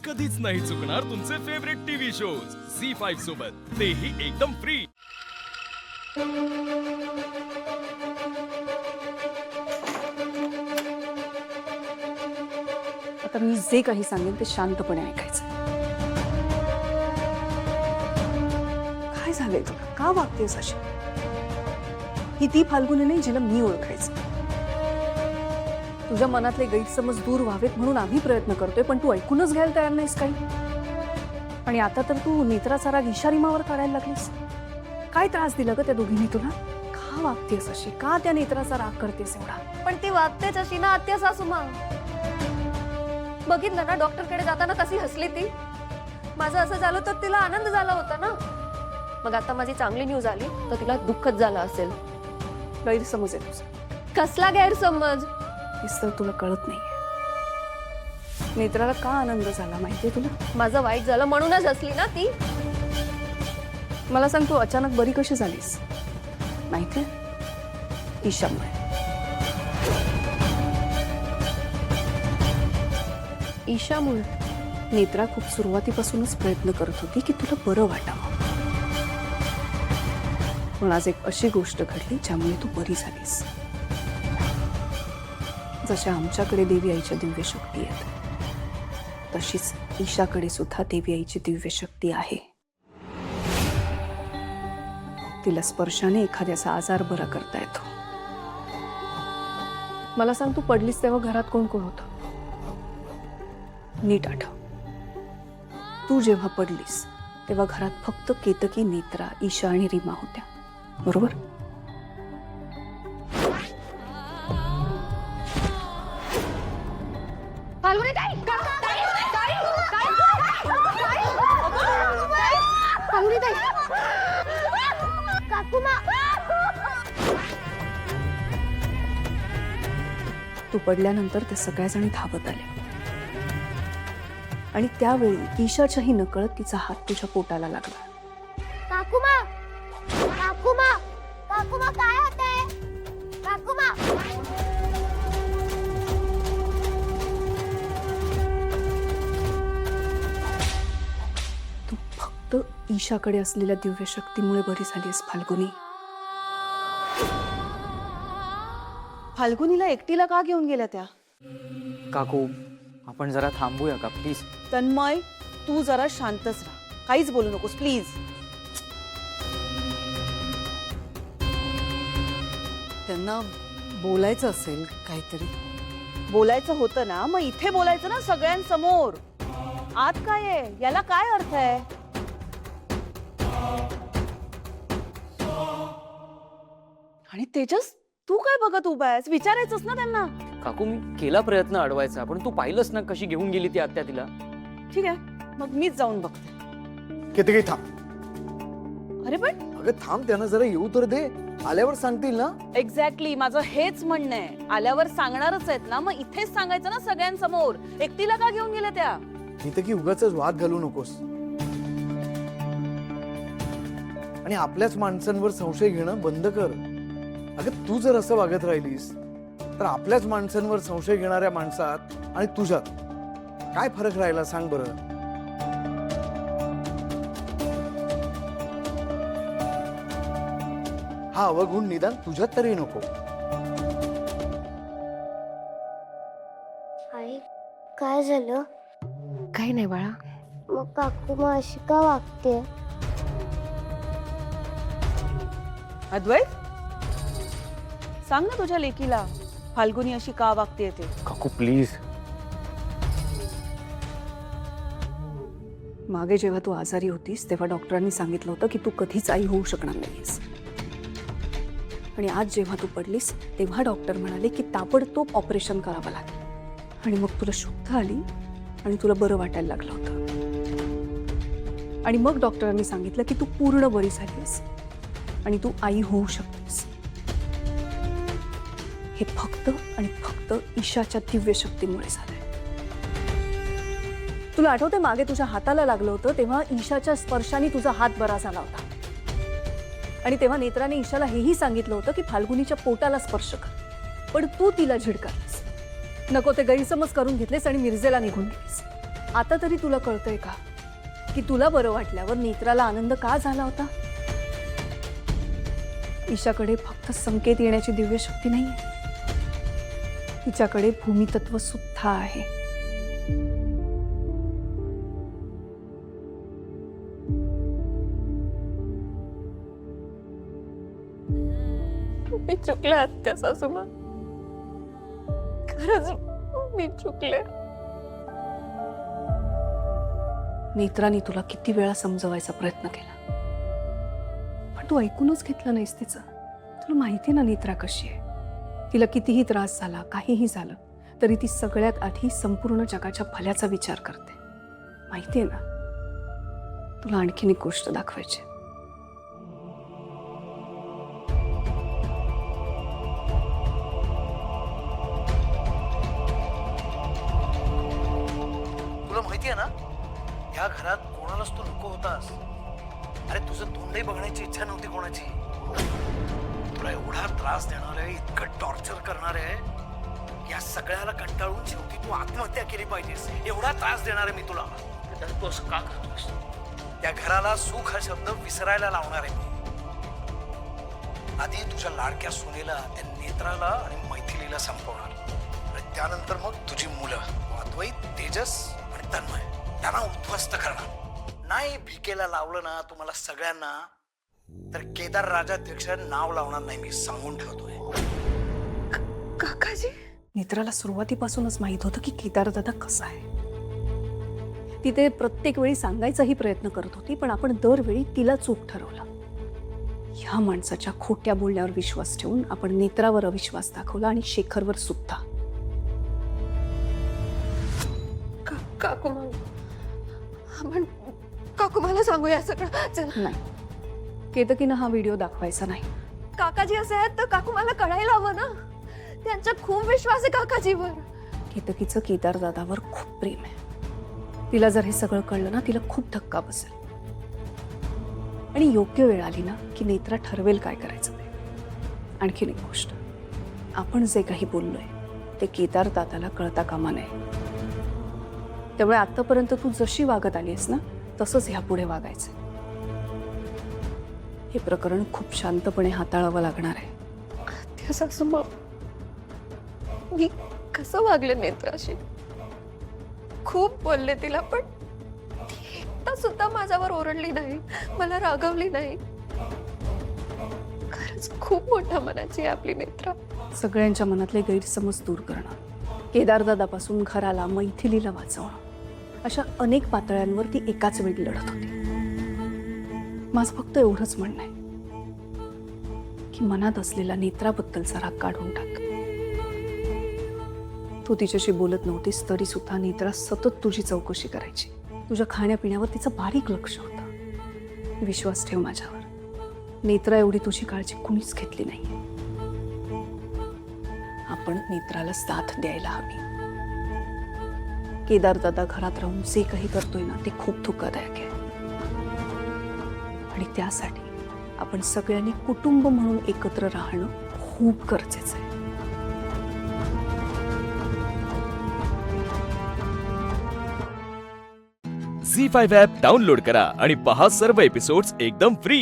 कधीच नाही चुकणार तुमचे फेवरेट टीव्ही शोज झी5 सोबत, तेही एकदम फ्री। आता मी जे काही सांगेन ते शांतपणे ऐकायचं। काय झालंय तुला? का वागतेस अशी? ही ती फाल्गुनी नाही जिला मी ओळखायचं। तुझ्या मनातले गैरसमज दूर व्हावेत म्हणून आम्ही प्रयत्न करतोय, पण तू ऐकूनच घ्यायला तयार नाहीस काही। आणि आता तर तू नेत्राचा राग इशारीमावर काढायला लागलीस। काय त्रास दिला ग त्या दोघींनी तुला? का वागतेस अशी? का त्या नेत्राचा राग करतेस एवढा? पण ती वागतेच अशी ना आत्या सासूमा। बघितलं ना डॉक्टरकडे जाताना कशी हसली ती। माझं असं झालं तर तिला आनंद झाला होता ना। मग आता माझी चांगली न्यूज आली तर तिला दुःखच झालं असेल। गैरसमज आहे तुझा। कसला गैरसमज? हेच तर तुला कळत नाहीये। नेत्राला का आनंद झाला माहितीये तुला? माझं वाईट झालं म्हणूनच हसली ना ती। मला सांग, तू अचानक बरी कशी झालीस? माहितीये? ईशामुळे। ईशामुळे नेत्रा खूप सुरुवातीपासूनच प्रयत्न करत होती की तुला बरं वाटावं, पण आज एक अशी गोष्ट घडली ज्यामुळे तू बरी झालीस। जशा आमच्याकडे देवी आईच्या दिव्य शक्ती आहेत, तशीच ईशाकडे सुद्धा देवी आईची दिव्य शक्ती आहे। तिला स्पर्शाने एखाद्याचा आजार बरा करता येतो। मला सांग, तू पडलीस तेव्हा घरात कोण कोण होतं? नीट आठव। तू जेव्हा पडलीस तेव्हा घरात फक्त केतकी, नेत्रा, ईशा आणि रीमा होत्या, बरोबर? तू पडल्यानंतर ते सगळ्याजणी धावत आले आणि त्यावेळी ईशाच्याही नकळत तिचा हात तुझ्या पोटाला लागला। काकुमा, काकुमा, काकुमा काय होतंय? काकुमा, तू फक्त ईशाकडे असलेल्या दिव्य शक्तीमुळे बरी झालीस फाल्गुनी। फाल्गुनीला एकटीला का घेऊन गेल्या त्या? काकू, आपण जरा थांबूया का प्लीज? तन्मय, तू जरा शांतच राहा, काहीच बोलू नकोस प्लीज। त्यांना बोलायचं असेल काहीतरी। बोलायचं होतं ना, मग इथे बोलायचं ना सगळ्यांसमोर। आत काय आहे याला काय अर्थ आहे? आणि तेजस, तू काय बघत उभा आहेस? विचारायचंच ना त्यांना। काकू, मी केला प्रयत्न अडवायचा, पण तू पाहिलंस ना कशी घेऊन गेली ती आत्या तिला। ठीक आहे, मग मीच जाऊन बघते। किती काही थांब। अरे पण अगं थांब, त्यांना जरा येऊ तर दे, आल्यावर सांगतील ना। एक्झॅक्टली, माझं हेच म्हणणं आहे। आल्यावर सांगणारच आहेत ना, मग इथेच सांगायचं ना सगळ्यांसमोर। एकटीला का घेऊन गेल्या त्या? इथं की उगाचच वाद घालू नकोस आणि आपल्याच माणसांवर संशय घेणं बंद कर। अगं तू जर असं वागत राहिलीस तर आपल्याच माणसांवर संशय घेणाऱ्या माणसात आणि तुझ्यात काय फरक राहिला सांग बरं? हा अवगुण निदान तुझ्यात तरी नको। आई काय झालं? काही नाही बाळा। मग काकुमा अशी का वागते? अद्वैत, सांग ना तुझ्या लेकीला फाल्गुनी अशी का वागते ते। काकू प्लीज। मागे जेव्हा तू आजारी होतीस तेव्हा डॉक्टरांनी सांगितलं होतं की तू कधीच आई होऊ शकणार नाहीस। आणि आज जेव्हा तू पडलीस तेव्हा डॉक्टर म्हणाले की ताबडतोब ऑपरेशन करावं लागेल। आणि मग तुला शुद्ध आली आणि तुला बरं वाटायला लागलं होतं। आणि मग डॉक्टरांनी सांगितलं की तू पूर्ण बरी झालीस आणि तू आई होऊ शकतेस। हे फक्त आणि फक्त ईशाच्या दिव्य शक्तीमुळे झालंय। तुला आठवतंय मागे तुझ्या हाताला लागलं होतं तेव्हा ईशाच्या स्पर्शाने तुझा हात बरा झाला होता। आणि तेव्हा नेत्राने ईशाला हेही सांगितलं होतं की फाल्गुनीच्या पोटाला स्पर्श कर, पण तू तिला झिडकारलीस। नको ते गैरसमज करून घेतलेस आणि मिरजेला निघून गेलीस। आता तरी तुला कळतंय का की तुला बरं वाटल्यावर नेत्राला आनंद का झाला होता? ईशाकडे फक्त संकेत येण्याची दिव्य शक्ती नाहीये, तिच्याकडे भूमितत्व सुद्धा आहे. मी चुकले आत्या सासूमा, खरंच मी चुकले. नेत्राने तुला किती वेळा समजवायचा प्रयत्न केला, पण तू ऐकूनच घेतलं नाहीस तिचं. तुला माहिती ना नेत्रा कशी आहे. तिला कितीही त्रास झाला, काहीही झालं तरी ती सगळ्यात आधी संपूर्ण जगाच्या भल्याचा विचार करते. माहितीये ना. तुला आणखीन एक गोष्ट दाखवायची. तुला माहितीये ना, या घरात कोणालाच तू नको होतास. अरे तुझं तोंडही बघण्याची इच्छा नव्हती कोणाची. तुला एवढा त्रास देणार आहे, इतकं टॉर्चर करणार आहे, या सगळ्याला कंटाळून शेवटी तू आत्महत्या केली पाहिजेस. एवढा त्रास देणार आहे मी तुला. तू असं का करतोस? या घराला सुख हा शब्द विसरायला लावणार आहे मी. आधी तुझ्या लाडक्या सुनेला, त्या नेत्राला आणि मैथिलीला संपवणार, आणि त्यानंतर मग तुझी मुलं अद्वैत, तेजस आणि तन्मय, त्यांना उद्ध्वस्त करणार. नाही भिकेला लावलं ना तुम्हाला सगळ्यांना, तर केदार राजाध्यक्ष नाव लावणार नाही, मी सांगून ठेवतोय. काकाजी, नेत्राला सुरुवातीपासूनच माहित होतं की केदार दादा कसा आहे. ती ते प्रत्येक वेळी सांगायचाही प्रयत्न करत होती, पण आपण दरवेळी तिला चूक ठरवलं. ह्या माणसाच्या खोट्या बोलण्यावर विश्वास ठेवून आपण नेत्रावर अविश्वास दाखवला आणि शेखरवर सुद्धा. काकू मग आपण काकू मला सांगूया सगळं. चला. नाही, केतकीनं हा व्हिडिओ दाखवायचा नाही. काकाजी असे आहेत तर काकू मला कळायला हवं ना. त्यांचा खूप विश्वास आहे काकाजीवर. केतकीचं केदार दादावर खूप प्रेम आहे. तिला जर हे सगळं कळलं ना, तिला खूप धक्का बसेल. आणि योग्य वेळ आली ना की नेत्रा ठरवेल काय करायचं ते. आणखीन एक गोष्ट, आपण जे काही बोललोय ते केदार दादाला कळता कामा नये. त्यामुळे आतापर्यंत तू जशी वागत आलीस ना, तसंच ह्यापुढे वागायचं. हे प्रकरण खूप शांतपणे हाताळावं लागणार आहे. त्या सासूमा, मी कसं वागले नेत्राशी? खूप बोलले तिला, पण ती एकदा सुद्धा माझ्यावर ओरडली नाही, मला रागवली नाही. खरंच खूप मोठ्या मनाची आहे आपली नेत्रा. सगळ्यांच्या मनातले गैरसमज दूर करणं, केदारदादापासून घराला, मैथिलीला वाचवणं, अशा अनेक पातळ्यांवर ती एकाच वेळी लढत होती. माझं फक्त एवढंच म्हणणं आहे की मनात असलेला नेत्राबद्दलचा राग काढून टाक. तू तिच्याशी बोलत नव्हतीस तरी सुद्धा नेत्रा सतत तुझी चौकशी करायची. तुझ्या खाण्यापिण्यावर तिचं बारीक लक्ष होतं. विश्वास ठेव माझ्यावर. नेत्रा एवढी तुझी काळजी कुणीच घेतली नाही. आपण नेत्राला साथ द्यायला हवी. केदार दादा घरात राहून जे काही करतोय ना, ते खूप धोकादायक आहे. आणि त्यासाठी आपण सगळ्यांनी कुटुंब म्हणून एकत्र राहणं खूप गरजेचं आहे. झी5 ॲप डाउनलोड करा आणि पहा सर्व एपिसोड्स एकदम फ्री.